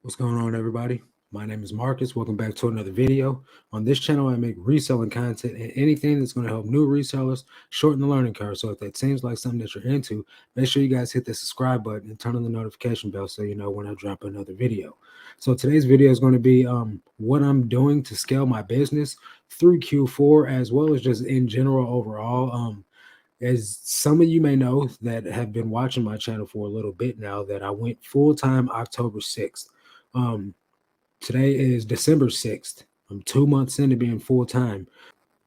What's going on, everybody? My name is Marcus. Welcome back to another video. On this channel, I make reselling content and anything that's going to help new resellers shorten the learning curve. So if that seems like something that you're into, make sure you guys hit the subscribe button and turn on the notification bell so you know when I drop another video. So today's video is going to be what I'm doing to scale my business through Q4, as well as just in general overall. As some of you may know that have been watching my channel for a little bit now, that I went full-time October 6th. Um, Today is December 6th. I'm 2 months into being full-time.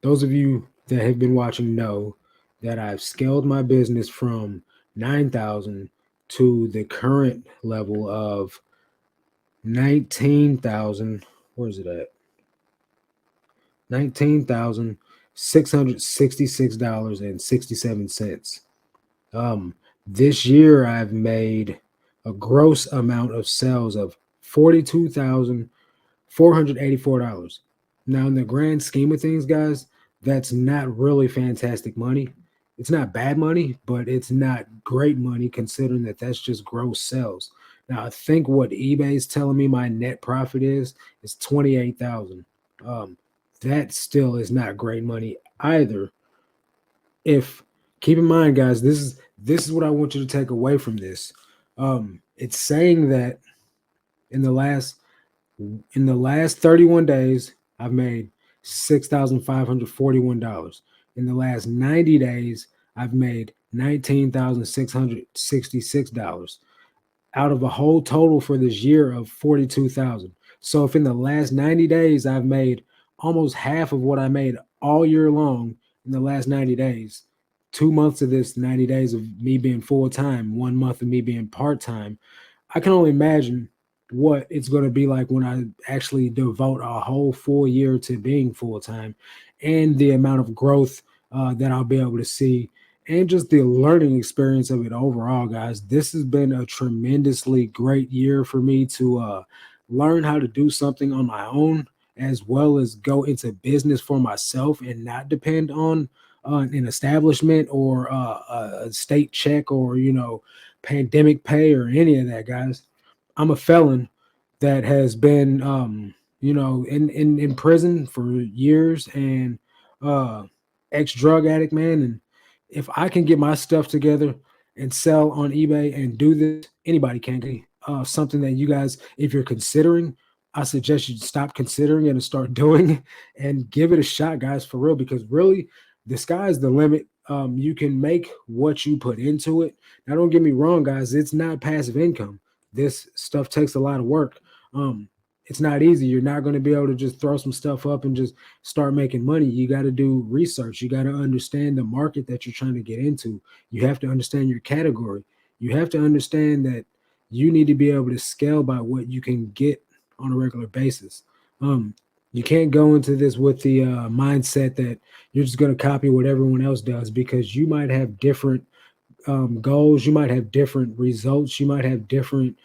Those of you that have been watching know that I've scaled my business from 9,000 to the current level of 19,000. Where's it at? $19,666.67. This year I've made a gross amount of sales of $42,484. Now, in the grand scheme of things, guys, that's not really fantastic money. It's not bad money, but it's not great money considering that that's just gross sales. Now, I think what eBay is telling me my net profit is 28,000. That still is not great money either. If keep in mind, guys, this is what I want you to take away from this. It's saying that in the last 31 days, I've made $6,541. In the last 90 days, I've made $19,666 out of a whole total for this year of 42,000. So if in the last 90 days I've made almost half of what I made all year long in the last 90 days, 2 months of this 90 days of me being full time, 1 month of me being part time, I can only imagine what it's going to be like when I actually devote a whole full year to being full time, and the amount of growth that I'll be able to see, and just the learning experience of it overall, guys. This has been a tremendously great year for me to learn how to do something on my own, as well as go into business for myself and not depend on an establishment or a state check or pandemic pay or any of that, guys. I'm a felon that has been in prison for years, and uh ex drug addict, man. And if I can get my stuff together and sell on eBay and do this, anybody can. Something that you guys, if you're considering, I suggest you stop considering it and start doing, and give it a shot, guys, for real, because really the sky's the limit. You can make what you put into it. Now, don't get me wrong, guys, it's not passive income. This stuff takes a lot of work. It's not easy. You're not going to be able to just throw some stuff up and just start making money. You got to do research. You got to understand the market that you're trying to get into. You have to understand your category. You have to understand that you need to be able to scale by what you can get on a regular basis. You can't go into this with the mindset that you're just going to copy what everyone else does, because you might have different goals. You might have different results. You might have different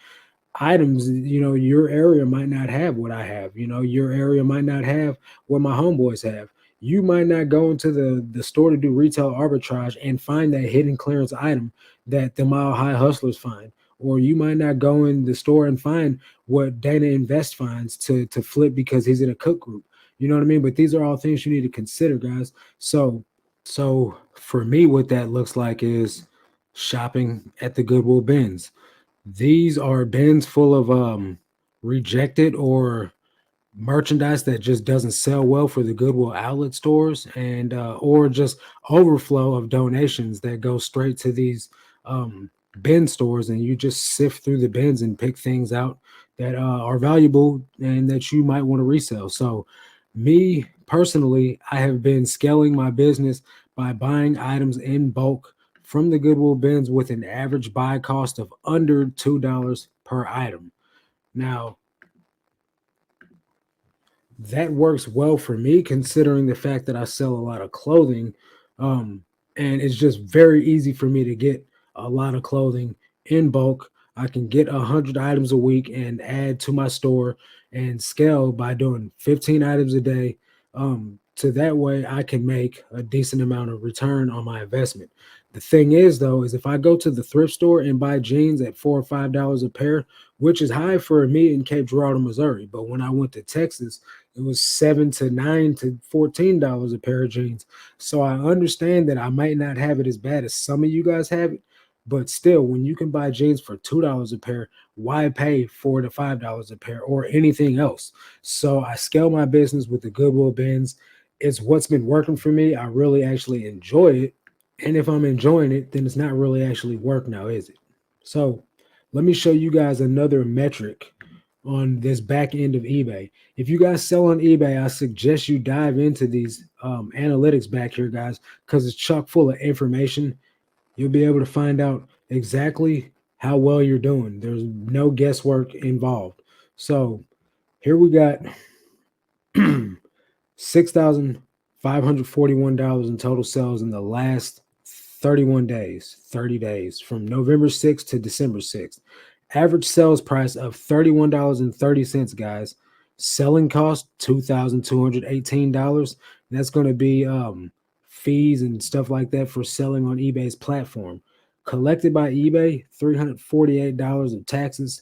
items. Your area might not have what I have. Your area might not have what my homeboys have. You might not go into the store to do retail arbitrage and find that hidden clearance item that the mile high hustlers find. Or you might not go in the store and find what Dana Invest finds to flip because he's in a cook group. You know what I mean? But these are all things you need to consider, guys. So for me, what that looks like is shopping at the Goodwill bins. These are bins full of rejected or merchandise that just doesn't sell well for the Goodwill outlet stores, and or just overflow of donations that go straight to these bin stores, and you just sift through the bins and pick things out that are valuable and that you might want to resell. So me personally, I have been scaling my business by buying items in bulk from the Goodwill bins with an average buy cost of under $2 per item. Now, that works well for me considering the fact that I sell a lot of clothing. And it's just very easy for me to get a lot of clothing in bulk. I can get 100 items a week and add to my store and scale by doing 15 items a day. So that way I can make a decent amount of return on my investment. The thing is, though, is if I go to the thrift store and buy jeans at $4 or $5 a pair, which is high for me in Cape Girardeau, Missouri, but when I went to Texas, it was $7 to $9 to $14 a pair of jeans. So I understand that I might not have it as bad as some of you guys have it, but still, when you can buy jeans for $2 a pair, why pay $4 to $5 a pair or anything else? So I scale my business with the Goodwill bins. It's what's been working for me. I really actually enjoy it, and if I'm enjoying it, then it's not really actually work now, is it? So let me show you guys another metric on this back end of eBay. If you guys sell on eBay, I suggest you dive into these analytics back here, guys, because it's chock full of information. You'll be able to find out exactly how well you're doing. There's no guesswork involved. So here we got $6,541 in total sales in the last 31 days, 30 days from November 6th to December 6th. Average sales price of $31.30, guys. Selling cost $2,218. That's going to be fees and stuff like that for selling on eBay's platform. Collected by eBay, $348 of taxes.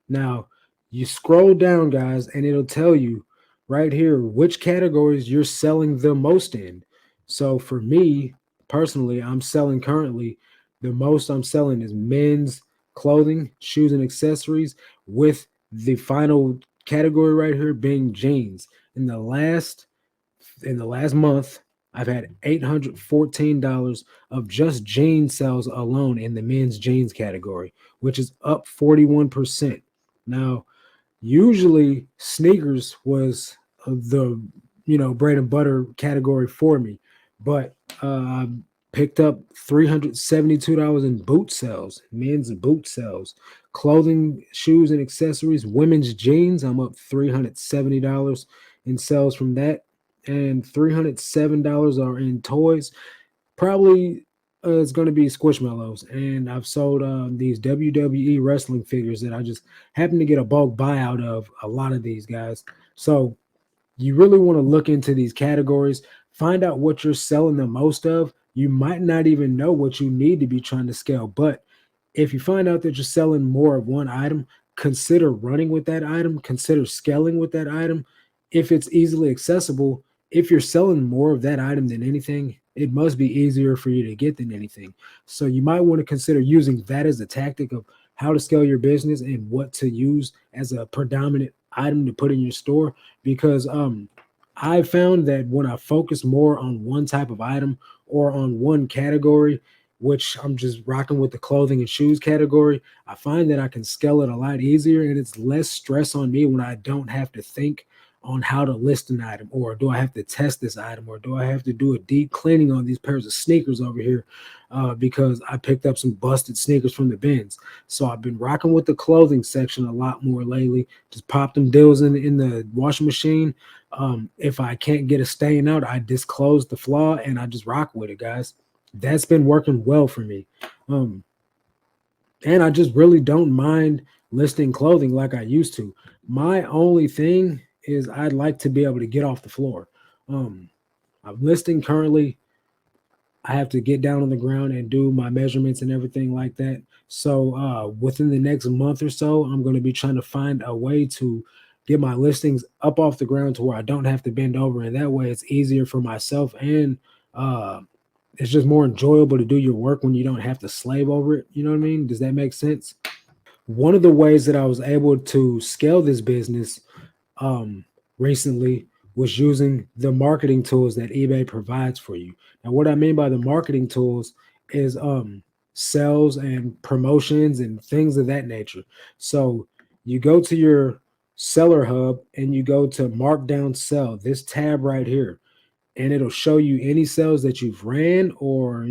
Now, you scroll down, guys, and it'll tell you right here which categories you're selling the most in. So for me personally, I'm selling currently the most I'm selling is men's clothing, shoes, and accessories, with the final category right here being jeans. In the last month, I've had $814 of just jean sales alone in the men's jeans category, which is up 41%. Now, usually sneakers was the bread and butter category for me, but I picked up $372 in boot sales, men's boot sales, clothing, shoes, and accessories, women's jeans. I'm up $370 in sales from that, and $307 are in toys. Probably it's going to be Squishmallows, and I've sold these WWE wrestling figures that I just happen to get a bulk buyout of a lot of these guys. So you really want to look into these categories, find out what you're selling the most of. You might not even know what you need to be trying to scale, but if you find out that you're selling more of one item, consider running with that item, consider scaling with that item. If it's easily accessible, if you're selling more of that item than anything, it must be easier for you to get than anything. So you might want to consider using that as a tactic of how to scale your business and what to use as a predominant item to put in your store, because I found that when I focus more on one type of item or on one category, which I'm just rocking with the clothing and shoes category, I find that I can scale it a lot easier, and it's less stress on me when I don't have to think on how to list an item, or do I have to test this item, or do I have to do a deep cleaning on these pairs of sneakers over here because I picked up some busted sneakers from the bins. So I've been rocking with the clothing section a lot more lately. Just pop them deals in the washing machine. If I can't get a stain out, I disclose the flaw and I just rock with it, guys. That's been working well for me. Um, and I just really don't mind listing clothing like I used to. My only thing is I'd like to be able to get off the floor. Um, I'm listing currently. I have to get down on the ground and do my measurements and everything like that. So within the next month or so, I'm going to be trying to find a way to get my listings up off the ground to where I don't have to bend over, and that way it's easier for myself, and uh, it's just more enjoyable to do your work when you don't have to slave over it. You know what I mean? Does that make sense? One of the ways that I was able to scale this business um, recently was using the marketing tools that eBay provides for you. Now, what I mean by the marketing tools is sales and promotions and things of that nature. So you go to your seller hub and you go to markdown sell, this tab right here, and it'll show you any sales that you've ran, or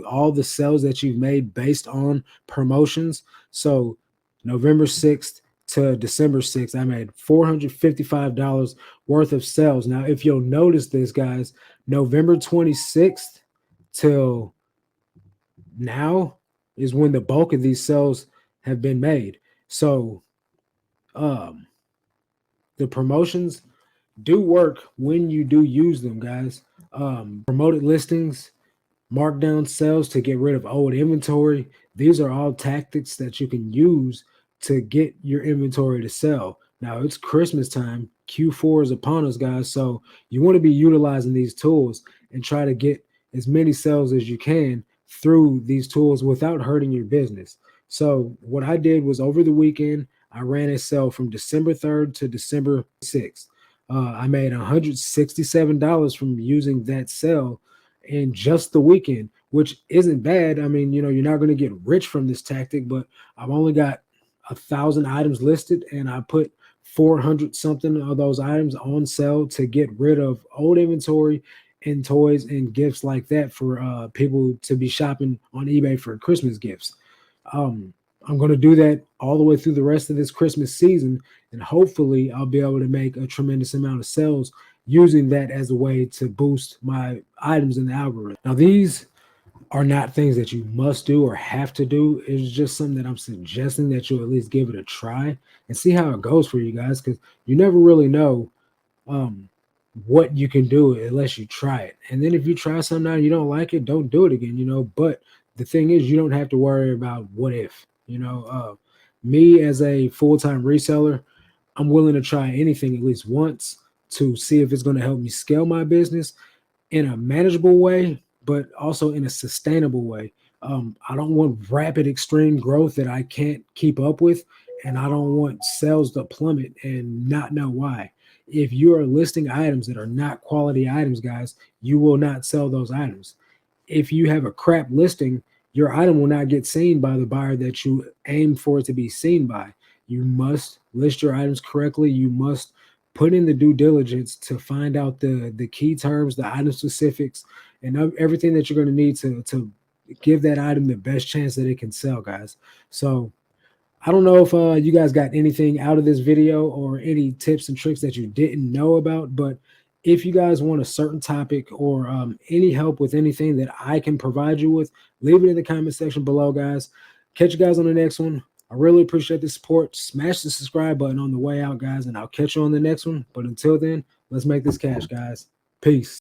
all the sales that you've made based on promotions. So November 6th to December 6th, I made $455 worth of sales. Now, if you'll notice this, guys, November 26th till now is when the bulk of these sales have been made. So um the promotions do work when you do use them, guys. Promoted listings, markdown sales to get rid of old inventory. These are all tactics that you can use to get your inventory to sell. Now it's Christmas time. Q4 is upon us, guys. So you want to be utilizing these tools and try to get as many sales as you can through these tools without hurting your business. So what I did was over the weekend, I ran a sale from December 3rd to December 6th. I made $167 from using that sale in just the weekend, which isn't bad. I mean, you're not going to get rich from this tactic, but I've only got 1,000 items listed, and I put 400 something of those items on sale to get rid of old inventory and toys and gifts like that for people to be shopping on eBay for Christmas gifts. Um, I'm going to do that all the way through the rest of this Christmas season, and hopefully, I'll be able to make a tremendous amount of sales using that as a way to boost my items in the algorithm. Now, these are not things that you must do or have to do. It's just something that I'm suggesting that you at least give it a try and see how it goes for you guys, because you never really know um, what you can do unless you try it. And then if you try something out and you don't like it, don't do it again. But the thing is, you don't have to worry about what if. Me as a full-time reseller, I'm willing to try anything at least once to see if it's going to help me scale my business in a manageable way, but also in a sustainable way. I don't want rapid extreme growth that I can't keep up with, and I don't want sales to plummet and not know why. If you are listing items that are not quality items, guys, you will not sell those items. If you have a crap listing, your item will not get seen by the buyer that you aim for it to be seen by. You must list your items correctly. You must put in the due diligence to find out the key terms, the item specifics, and everything that you're going to need to give that item the best chance that it can sell, guys. So I don't know if you guys got anything out of this video or any tips and tricks that you didn't know about, but if you guys want a certain topic or any help with anything that I can provide you with, leave it in the comment section below, guys. Catch you guys on the next one. I really appreciate the support. Smash the subscribe button on the way out, guys, and I'll catch you on the next one. But until then, let's make this cash, guys. Peace.